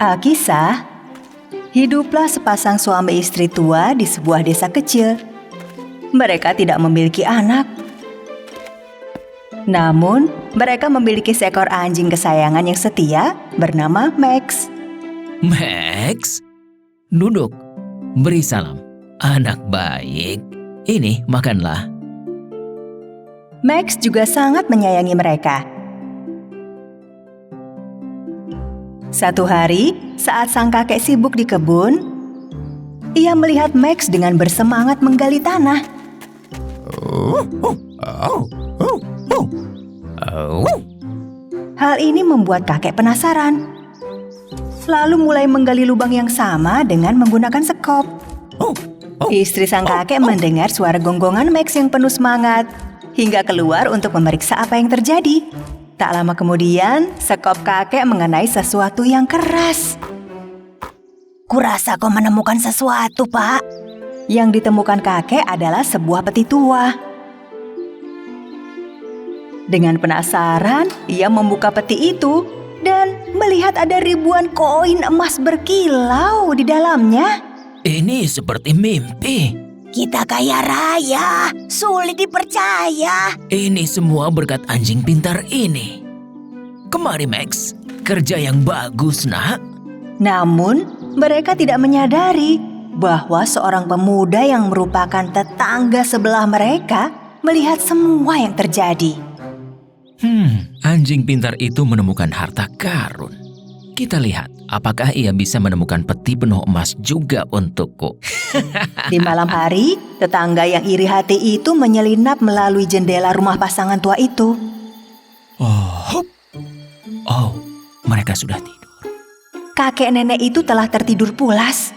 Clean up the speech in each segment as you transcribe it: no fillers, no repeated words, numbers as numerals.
Alkisah, hiduplah sepasang suami istri tua di sebuah desa kecil. Mereka tidak memiliki anak. Namun, mereka memiliki seekor anjing kesayangan yang setia bernama Max. Max, duduk, beri salam. Anak baik, ini makanlah. Max juga sangat menyayangi mereka. Satu hari, saat sang kakek sibuk di kebun, ia melihat Max dengan bersemangat menggali tanah. Hal ini membuat kakek penasaran. Lalu mulai menggali lubang yang sama dengan menggunakan sekop. Istri sang kakek mendengar suara gonggongan Max yang penuh semangat, hingga keluar untuk memeriksa apa yang terjadi. Tak lama kemudian, sekop kakek mengenai sesuatu yang keras. Kurasa kau menemukan sesuatu, Pak. Yang ditemukan kakek adalah sebuah peti tua. Dengan penasaran, ia membuka peti itu dan melihat ada ribuan koin emas berkilau di dalamnya. Ini seperti mimpi. Kita kaya raya, sulit dipercaya. Ini semua berkat anjing pintar ini. Kemari Max, kerja yang bagus nak. Namun, mereka tidak menyadari bahwa seorang pemuda yang merupakan tetangga sebelah mereka melihat semua yang terjadi. Anjing pintar itu menemukan harta karun. Kita lihat, apakah ia bisa menemukan peti penuh emas juga untukku. Di malam hari, tetangga yang iri hati itu menyelinap melalui jendela rumah pasangan tua itu. Oh, mereka sudah tidur. Kakek nenek itu telah tertidur pulas.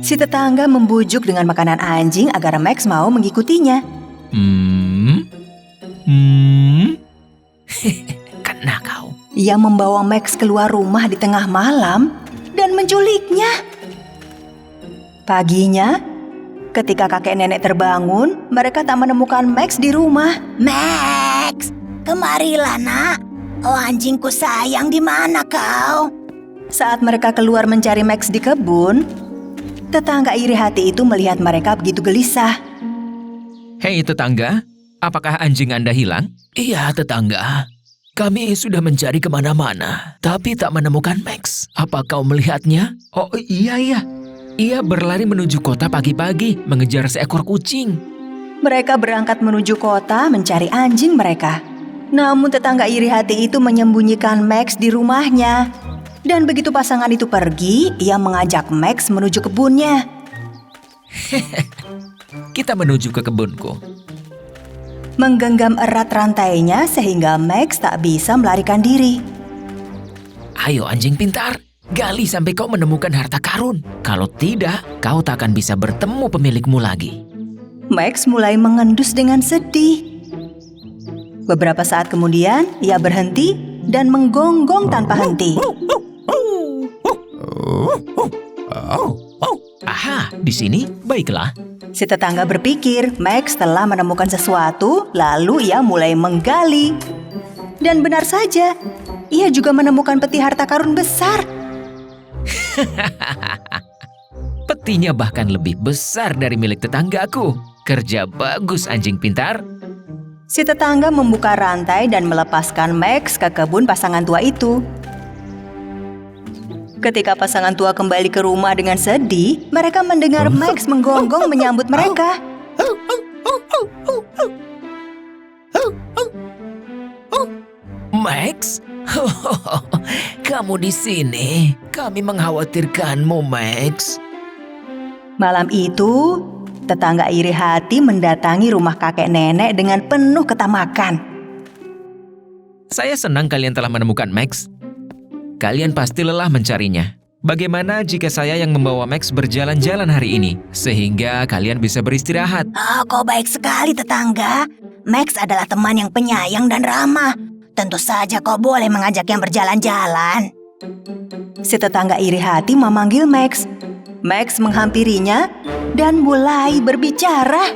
Si tetangga membujuk dengan makanan anjing agar Max mau mengikutinya. Kena kau. Ia membawa Max keluar rumah di tengah malam dan menculiknya. Paginya, ketika kakek nenek terbangun, mereka tak menemukan Max di rumah. Max, kemarilah nak. Oh anjingku sayang, di mana kau? Saat mereka keluar mencari Max di kebun, tetangga iri hati itu melihat mereka begitu gelisah. Hei tetangga, apakah anjing Anda hilang? Iya tetangga, kami sudah mencari kemana-mana, tapi tak menemukan Max. Apa kau melihatnya? Oh iya. Ia berlari menuju kota pagi-pagi, mengejar seekor kucing. Mereka berangkat menuju kota mencari anjing mereka. Namun tetangga iri hati itu menyembunyikan Max di rumahnya. Dan begitu pasangan itu pergi, ia mengajak Max menuju kebunnya. Kita menuju ke kebunku. Menggenggam erat rantainya sehingga Max tak bisa melarikan diri. Ayo anjing pintar, gali sampai kau menemukan harta karun. Kalau tidak, kau tak akan bisa bertemu pemilikmu lagi. Max mulai mengendus dengan sedih. Beberapa saat kemudian, ia berhenti dan menggonggong tanpa henti. Aha, di sini baiklah. Si tetangga berpikir Max telah menemukan sesuatu, lalu ia mulai menggali. Dan benar saja, ia juga menemukan peti harta karun besar. Petinya bahkan lebih besar dari milik tetanggaku. Kerja bagus anjing pintar. Si tetangga membuka rantai dan melepaskan Max ke kebun pasangan tua itu. Ketika pasangan tua kembali ke rumah dengan sedih, mereka mendengar Max menggonggong menyambut mereka. Max, kamu di sini. Kami mengkhawatirkanmu, Max. Malam itu, tetangga iri hati mendatangi rumah kakek nenek dengan penuh ketamakan. Saya senang kalian telah menemukan Max. Kalian pasti lelah mencarinya. Bagaimana jika saya yang membawa Max berjalan-jalan hari ini, sehingga kalian bisa beristirahat? Oh, kau baik sekali tetangga. Max adalah teman yang penyayang dan ramah. Tentu saja kau boleh mengajak yang berjalan-jalan. Si tetangga iri hati memanggil Max. Max menghampirinya dan mulai berbicara.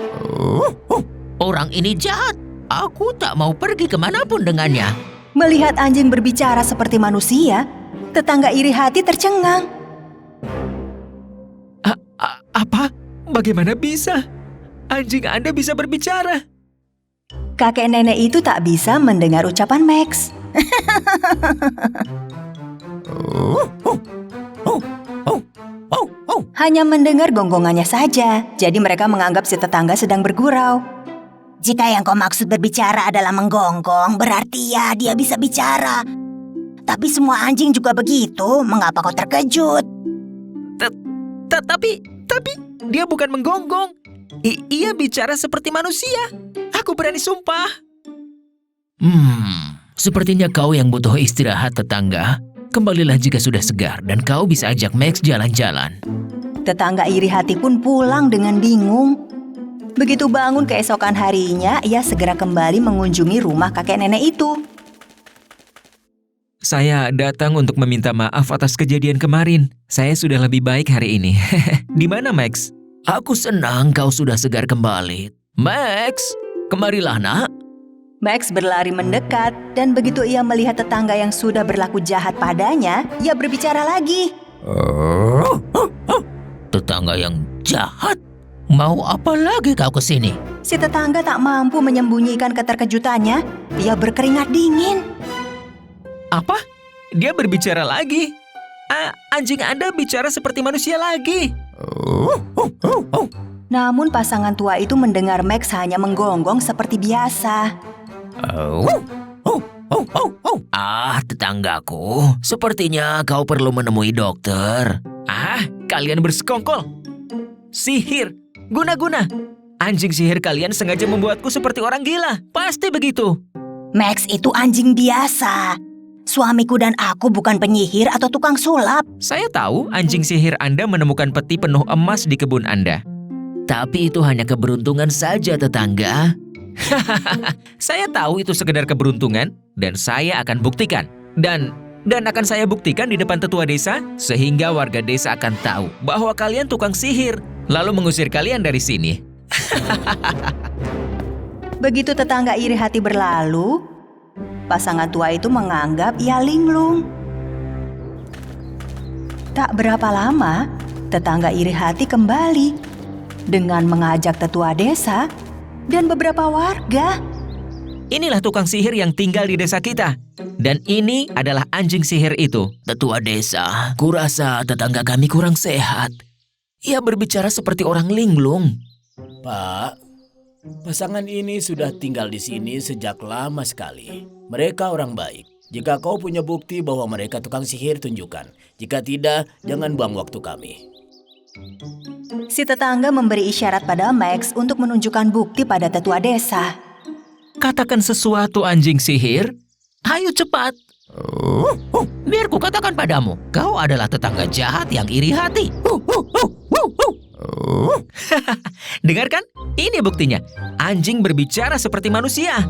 Orang ini jahat. Aku tak mau pergi kemanapun dengannya. Melihat anjing berbicara seperti manusia, tetangga iri hati tercengang. Apa? Bagaimana bisa? Anjing Anda bisa berbicara? Kakek nenek itu tak bisa mendengar ucapan Max. Hanya mendengar gonggongannya saja, jadi mereka menganggap si tetangga sedang bergurau. Jika yang kau maksud berbicara adalah menggonggong, berarti ya dia bisa bicara. Tapi semua anjing juga begitu, mengapa kau terkejut? Tapi dia bukan menggonggong. Ia bicara seperti manusia. Aku berani sumpah. Sepertinya kau yang butuh istirahat, tetangga. Kembalilah jika sudah segar dan kau bisa ajak Max jalan-jalan. Tetangga iri hati pun pulang dengan bingung. Begitu bangun keesokan harinya, ia segera kembali mengunjungi rumah kakek nenek itu. Saya datang untuk meminta maaf atas kejadian kemarin. Saya sudah lebih baik hari ini. Di mana Max? Aku senang kau sudah segar kembali. Max, kemarilah nak. Max berlari mendekat, dan begitu ia melihat tetangga yang sudah berlaku jahat padanya, ia berbicara lagi. Tetangga yang jahat? Mau apa lagi kau kesini? Si tetangga tak mampu menyembunyikan keterkejutannya. Ia berkeringat dingin. Apa? Dia berbicara lagi? Anjing Anda bicara seperti manusia lagi. Namun pasangan tua itu mendengar Max hanya menggonggong seperti biasa. Tetanggaku, sepertinya kau perlu menemui dokter. Kalian bersekongkol. Sihir, guna-guna. Anjing sihir kalian sengaja membuatku seperti orang gila. Pasti begitu. Max itu anjing biasa. Suamiku dan aku bukan penyihir atau tukang sulap. Saya tahu anjing sihir Anda menemukan peti penuh emas di kebun Anda. Tapi itu hanya keberuntungan saja, tetangga. Saya tahu itu sekedar keberuntungan dan saya akan buktikan. Dan akan saya buktikan di depan tetua desa sehingga warga desa akan tahu bahwa kalian tukang sihir, lalu mengusir kalian dari sini. Begitu tetangga iri hati berlalu, pasangan tua itu menganggap ia linglung. Tak berapa lama, tetangga iri hati kembali dengan mengajak tetua desa dan beberapa warga. Inilah tukang sihir yang tinggal di desa kita. Dan ini adalah anjing sihir itu. Tetua desa, kurasa tetangga kami kurang sehat. Ia berbicara seperti orang linglung. Pak, pasangan ini sudah tinggal di sini sejak lama sekali. Mereka orang baik. Jika kau punya bukti bahwa mereka tukang sihir, tunjukkan. Jika tidak, jangan buang waktu kami. Si tetangga memberi isyarat pada Max untuk menunjukkan bukti pada tetua desa. Katakan sesuatu, anjing sihir. Ayo cepat. Biar ku katakan padamu, kau adalah tetangga jahat yang iri hati. Dengarkan, ini buktinya. Anjing berbicara seperti manusia.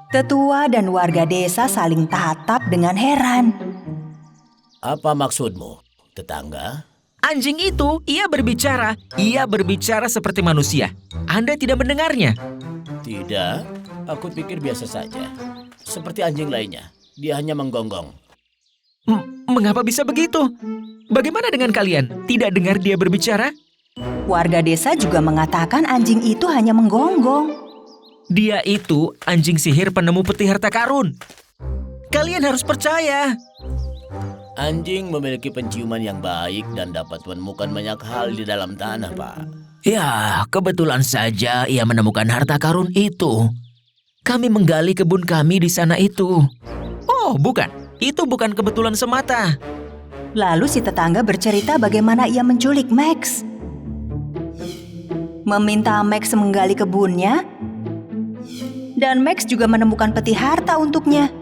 Tetua dan warga desa saling tatap dengan heran. Apa maksudmu, tetangga? Anjing itu, ia berbicara seperti manusia. Anda tidak mendengarnya? Tidak, aku pikir biasa saja. Seperti anjing lainnya, dia hanya menggonggong. Mengapa bisa begitu? Bagaimana dengan kalian? Tidak dengar dia berbicara? Warga desa juga mengatakan anjing itu hanya menggonggong. Dia itu anjing sihir penemu peti harta karun. Kalian harus percaya. Anjing memiliki penciuman yang baik dan dapat menemukan banyak hal di dalam tanah, Pak. Ya, kebetulan saja ia menemukan harta karun itu. Kami menggali kebun kami di sana itu. Oh, bukan. Itu bukan kebetulan semata. Lalu si tetangga bercerita bagaimana ia menculik Max. Meminta Max menggali kebunnya. Dan Max juga menemukan peti harta untuknya.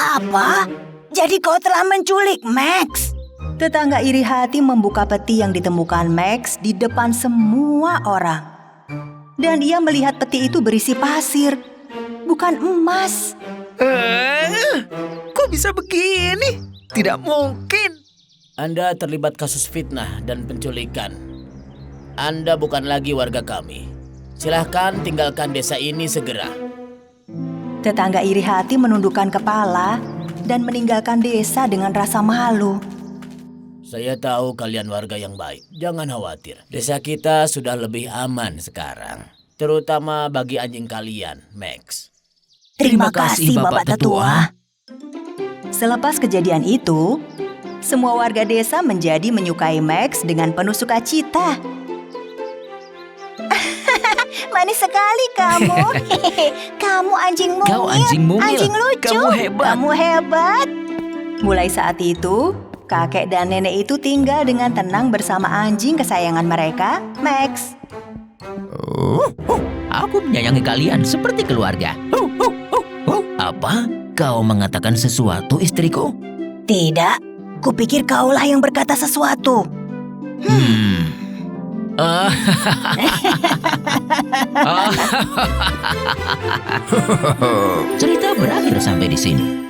Apa? Jadi kau telah menculik Max? Tetangga iri hati membuka peti yang ditemukan Max di depan semua orang. Dan ia melihat peti itu berisi pasir, bukan emas. Kok bisa begini? Tidak mungkin. Anda terlibat kasus fitnah dan penculikan. Anda bukan lagi warga kami. Silahkan tinggalkan desa ini segera. Tetangga iri hati menundukkan kepala dan meninggalkan desa dengan rasa malu. Saya tahu kalian warga yang baik. Jangan khawatir. Desa kita sudah lebih aman sekarang. Terutama bagi anjing kalian, Max. Terima kasih, Bapak Tetua. Selepas kejadian itu, semua warga desa menjadi menyukai Max dengan penuh sukacita. Manis sekali kamu. Kamu anjing mungil. Kau anjing mungil. Anjing lucu. Kamu hebat. Kamu hebat. Mulai saat itu, kakek dan nenek itu tinggal dengan tenang bersama anjing kesayangan mereka, Max. Aku menyayangi kalian seperti keluarga. Apa? Kau mengatakan sesuatu, istriku? Tidak, kupikir kaulah yang berkata sesuatu. Cerita berakhir sampai di sini.